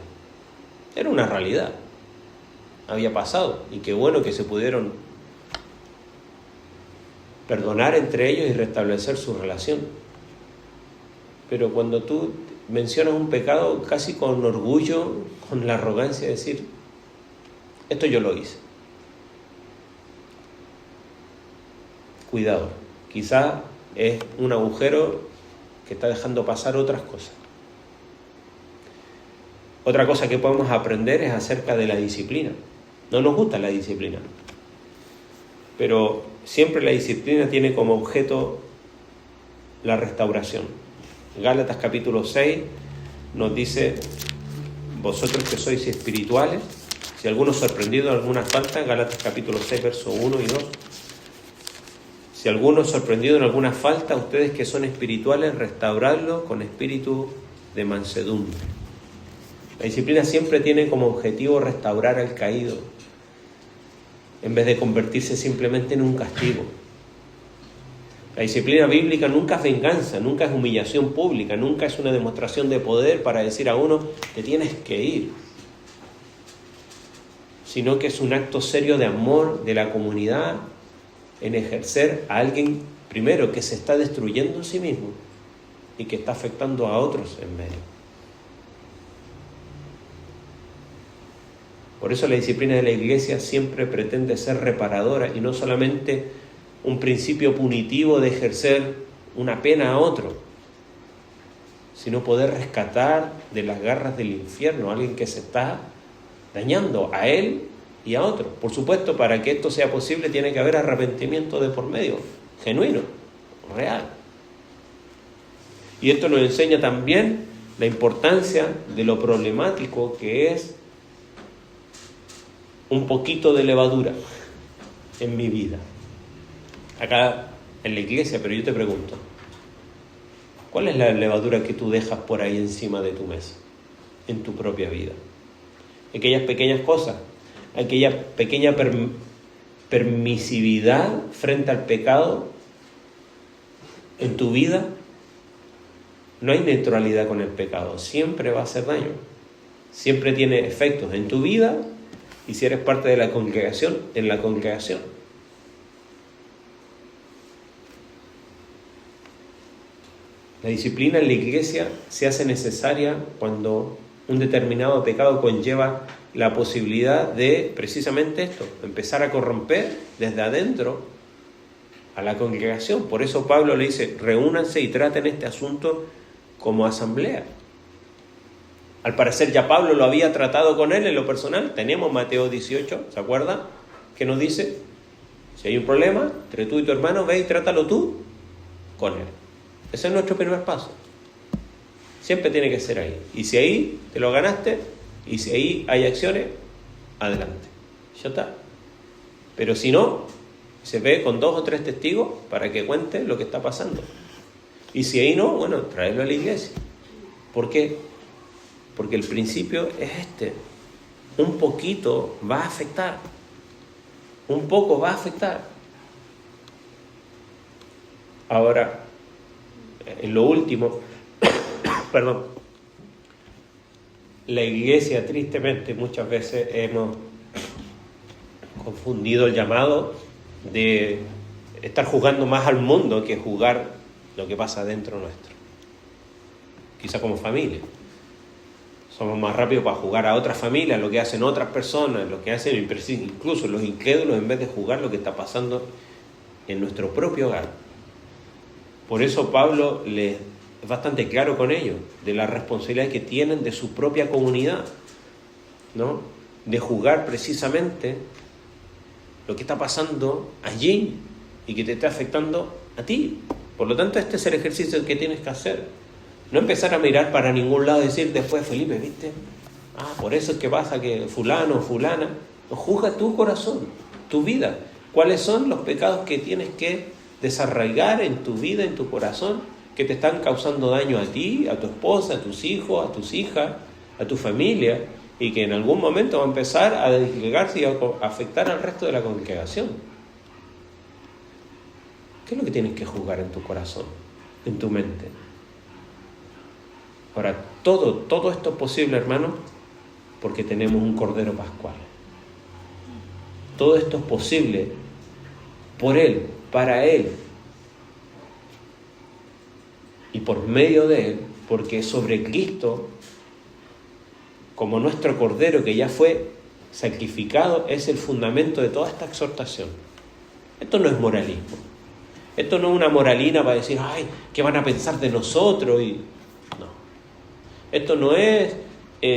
Era una realidad, había pasado, y qué bueno que se pudieron perdonar entre ellos y restablecer su relación. Pero cuando tú mencionas un pecado casi con orgullo, con la arrogancia de decir, esto yo lo hice. Cuidado, quizá es un agujero que está dejando pasar otras cosas. Otra cosa que podemos aprender es acerca de la disciplina. No nos gusta la disciplina, pero siempre la disciplina tiene como objeto la restauración. Gálatas capítulo 6 nos dice, vosotros que sois espirituales, si alguno sorprendido en alguna falta, Gálatas capítulo 6, versos 1 y 2. Si alguno sorprendido en alguna falta, ustedes que son espirituales, restaurarlo con espíritu de mansedumbre. La disciplina siempre tiene como objetivo restaurar al caído, en vez de convertirse simplemente en un castigo. La disciplina bíblica nunca es venganza, nunca es humillación pública, nunca es una demostración de poder para decir a uno, te tienes que ir, sino que es un acto serio de amor de la comunidad en ejercer a alguien, primero, que se está destruyendo a sí mismo y que está afectando a otros en medio. Por eso la disciplina de la Iglesia siempre pretende ser reparadora y no solamente un principio punitivo de ejercer una pena a otro, sino poder rescatar de las garras del infierno a alguien que se está dañando a él y a otro. Por supuesto, para que esto sea posible tiene que haber arrepentimiento de por medio, genuino, real. Y esto nos enseña también la importancia de lo problemático que es un poquito de levadura en mi vida. Acá en la iglesia, pero yo te pregunto, ¿cuál es la levadura que tú dejas por ahí encima de tu mesa, en tu propia vida? Aquellas pequeñas cosas, aquella pequeña permisividad frente al pecado en tu vida. No hay neutralidad con el pecado, siempre va a hacer daño, siempre tiene efectos en tu vida y si eres parte de la congregación, en la congregación. La disciplina en la iglesia se hace necesaria cuando un determinado pecado conlleva la posibilidad de, precisamente esto, empezar a corromper desde adentro a la congregación. Por eso Pablo le dice, reúnanse y traten este asunto como asamblea. Al parecer ya Pablo lo había tratado con él en lo personal. Tenemos Mateo 18, ¿se acuerdan? Que nos dice, si hay un problema entre tú y tu hermano, ve y trátalo tú con él. Ese es nuestro primer paso. Siempre tiene que ser ahí. Y si ahí te lo ganaste, y si ahí hay acciones, adelante. Ya está. Pero si no, se ve con 2 o 3 testigos para que cuente lo que está pasando. Y si ahí no, bueno, tráelo a la iglesia. ¿Por qué? Porque el principio es este. Un poquito va a afectar. Un poco va a afectar. Ahora, en lo último, perdón, la iglesia tristemente muchas veces hemos confundido el llamado de estar jugando más al mundo que jugar lo que pasa dentro nuestro. Quizá como familia. Somos más rápidos para jugar a otras familias, lo que hacen otras personas, lo que hacen incluso los incrédulos, en vez de jugar lo que está pasando en nuestro propio hogar. Por eso Pablo es bastante claro con ellos, de la responsabilidad que tienen de su propia comunidad, ¿no? De juzgar precisamente lo que está pasando allí y que te está afectando a ti. Por lo tanto, este es el ejercicio que tienes que hacer. No empezar a mirar para ningún lado y decir después, Felipe, ¿viste? Por eso es que pasa que fulano o fulana. No, juzga tu corazón, tu vida. ¿Cuáles son los pecados que tienes que desarraigar en tu vida, en tu corazón, que te están causando daño a ti, a tu esposa, a tus hijos, a tus hijas, a tu familia, y que en algún momento va a empezar a desligarse y a afectar al resto de la congregación? ¿Qué es lo que tienes que juzgar en tu corazón, en tu mente? Ahora, todo esto es posible, hermano, porque tenemos un Cordero Pascual. Todo esto es posible por Él, para Él y por medio de Él, porque sobre Cristo, como nuestro Cordero que ya fue sacrificado, es el fundamento de toda esta exhortación. Esto no es moralismo. Esto no es una moralina para decir, ay, ¿qué van a pensar de nosotros? No. Esto no es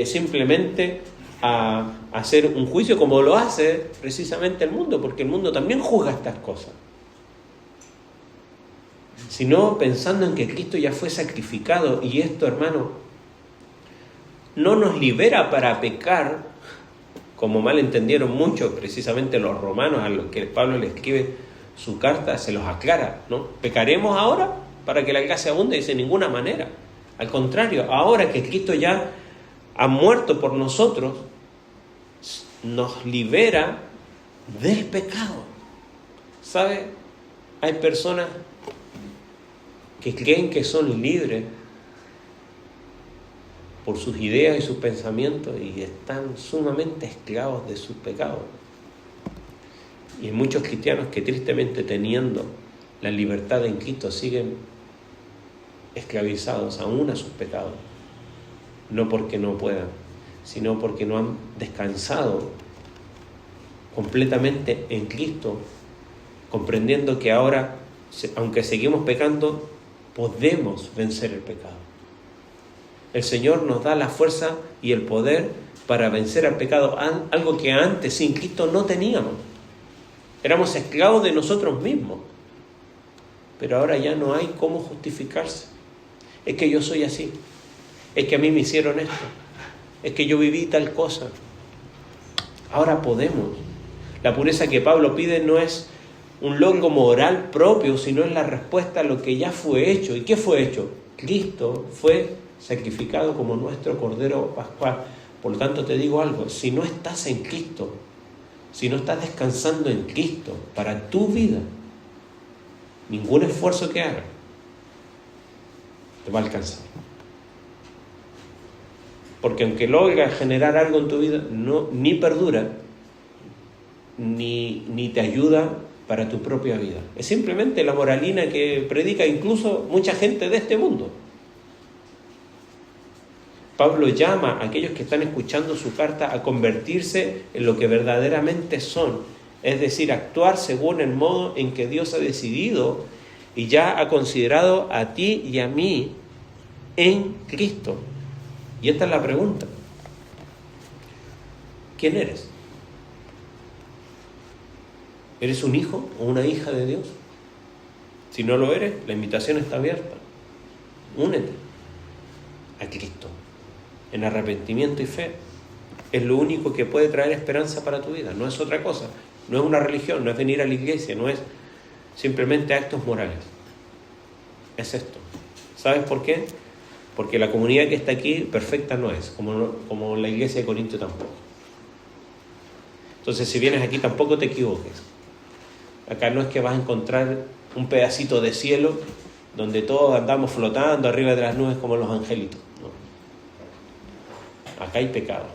simplemente a hacer un juicio como lo hace precisamente el mundo, porque el mundo también juzga estas cosas. Sino pensando en que Cristo ya fue sacrificado, y esto, hermano, no nos libera para pecar, como mal entendieron muchos, precisamente los romanos a los que Pablo le escribe su carta, se los aclara, ¿no? ¿Pecaremos ahora para que la gracia abunde? Dice, de ninguna manera. Al contrario, ahora que Cristo ya ha muerto por nosotros, nos libera del pecado. ¿Sabe? Hay personas que creen que son libres por sus ideas y sus pensamientos y están sumamente esclavos de sus pecados. Y hay muchos cristianos que tristemente, teniendo la libertad en Cristo, siguen esclavizados aún a sus pecados. No porque no puedan, sino porque no han descansado completamente en Cristo, comprendiendo que ahora, aunque seguimos pecando, podemos vencer el pecado. El Señor nos da la fuerza y el poder para vencer al pecado, algo que antes sin Cristo no teníamos. Éramos esclavos de nosotros mismos, pero ahora ya no hay cómo justificarse. Es que yo soy así, es que a mí me hicieron esto, es que yo viví tal cosa. Ahora podemos. La pureza que Pablo pide no es un logro moral propio, sino es la respuesta a lo que ya fue hecho. ¿Y qué fue hecho? Cristo fue sacrificado como nuestro Cordero Pascual. Por lo tanto te digo algo, si no estás en Cristo, si no estás descansando en Cristo para tu vida, ningún esfuerzo que hagas te va a alcanzar. Porque aunque logras generar algo en tu vida, ni perdura, ni te ayuda para tu propia vida. Es simplemente la moralina que predica incluso mucha gente de este mundo. Pablo llama a aquellos que están escuchando su carta a convertirse en lo que verdaderamente son, es decir, actuar según el modo en que Dios ha decidido y ya ha considerado a ti y a mí en Cristo. Y esta es la pregunta: ¿quién eres? ¿Eres un hijo o una hija de Dios? Si no lo eres, la invitación está abierta. Únete a Cristo en arrepentimiento y fe. Es lo único que puede traer esperanza para tu vida, no es otra cosa. No es una religión, no es venir a la iglesia, no es simplemente actos morales. Es esto. ¿Sabes por qué? Porque la comunidad que está aquí perfecta no es, como la iglesia de Corinto tampoco. Entonces, si vienes aquí, tampoco te equivoques. Acá no es que vas a encontrar un pedacito de cielo donde todos andamos flotando arriba de las nubes como los angelitos. No. Acá hay pecado,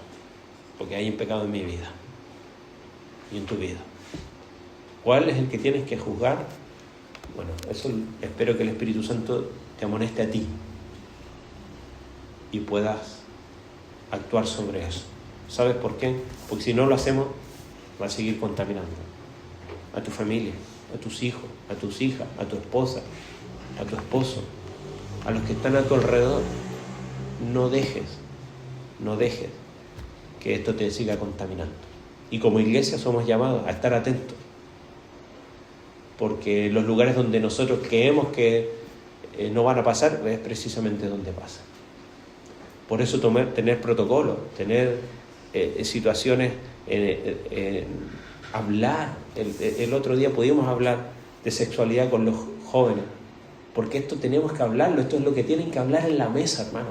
porque hay un pecado en mi vida y en tu vida. ¿Cuál es el que tienes que juzgar? Bueno, eso espero que el Espíritu Santo te amoneste a ti y puedas actuar sobre eso. ¿Sabes por qué? Porque si no lo hacemos, va a seguir contaminando a tu familia, a tus hijos, a tus hijas, a tu esposa, a tu esposo, a los que están a tu alrededor. No dejes que esto te siga contaminando. Y como iglesia somos llamados a estar atentos, porque los lugares donde nosotros creemos que no van a pasar es precisamente donde pasa. Por eso tener protocolos, tener situaciones, hablar. El otro día pudimos hablar de sexualidad con los jóvenes, porque esto tenemos que hablarlo, esto es lo que tienen que hablar en la mesa, hermano.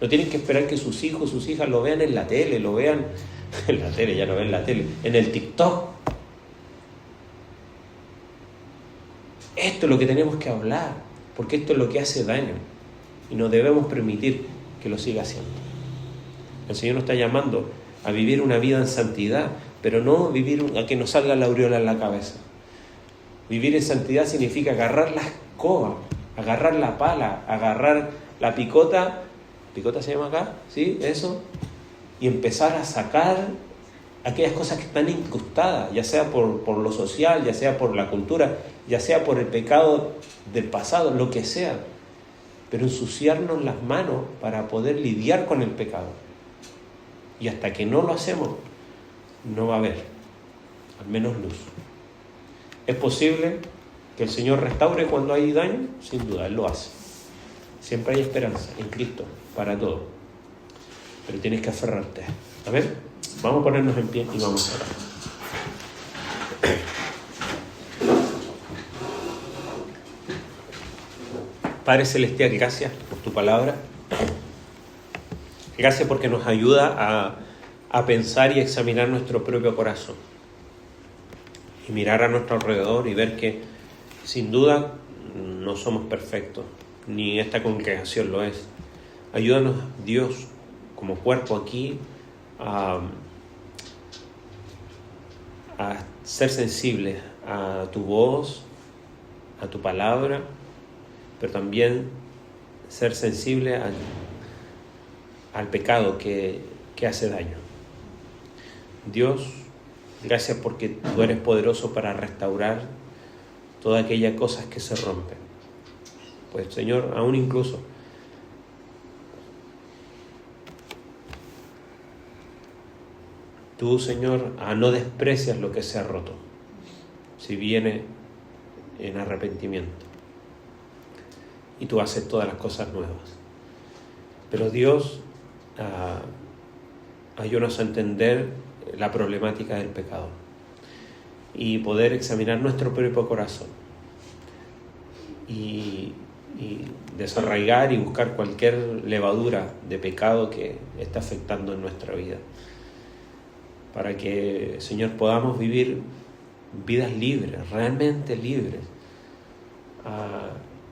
No tienen que esperar que sus hijos, sus hijas lo vean en la tele, lo vean en la tele, ya no ven la tele, en el TikTok. Esto es lo que tenemos que hablar, porque esto es lo que hace daño y no debemos permitir que lo siga haciendo. El Señor nos está llamando a vivir una vida en santidad, pero no vivir a que nos salga la aureola en la cabeza. Vivir en santidad significa agarrar la escoba, agarrar la pala, agarrar la picota se llama acá, ¿sí? Eso, y empezar a sacar aquellas cosas que están incrustadas, ya sea por lo social, ya sea por la cultura, ya sea por el pecado del pasado, lo que sea, pero ensuciarnos las manos para poder lidiar con el pecado. Y hasta que no lo hacemos, no va a haber, al menos luz. ¿Es posible que el Señor restaure cuando hay daño? Sin duda, Él lo hace. Siempre hay esperanza en Cristo para todo. Pero tienes que aferrarte. A ver, vamos a ponernos en pie y vamos a orar. Padre Celestial, gracias por tu palabra. Gracias porque nos ayuda a pensar y examinar nuestro propio corazón. Y mirar a nuestro alrededor y ver que sin duda no somos perfectos, ni esta congregación lo es. Ayúdanos, Dios, como cuerpo aquí, a ser sensibles a tu voz, a tu palabra, pero también ser sensibles al pecado que hace daño. Dios, gracias porque tú eres poderoso para restaurar todas aquellas cosas que se rompen. Pues Señor, aún incluso tú, Señor, no desprecias lo que se ha roto, si viene en arrepentimiento. Y tú haces todas las cosas nuevas. Pero Dios, ayúdanos a entender la problemática del pecado y poder examinar nuestro propio corazón y desarraigar y buscar cualquier levadura de pecado que está afectando en nuestra vida, para que, Señor, podamos vivir vidas libres, realmente libres,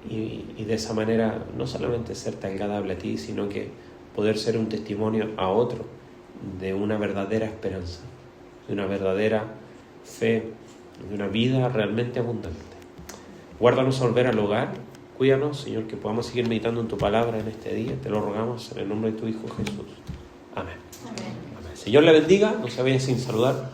y de esa manera no solamente ser tan agradable a ti, sino que poder ser un testimonio a otro de una verdadera esperanza, de una verdadera fe, de una vida realmente abundante. Guárdanos al volver al hogar, cuídanos, Señor, que podamos seguir meditando en tu palabra en este día. Te lo rogamos en el nombre de tu Hijo Jesús. Amén. Amén. Amén. Señor le bendiga, no se vayan sin saludar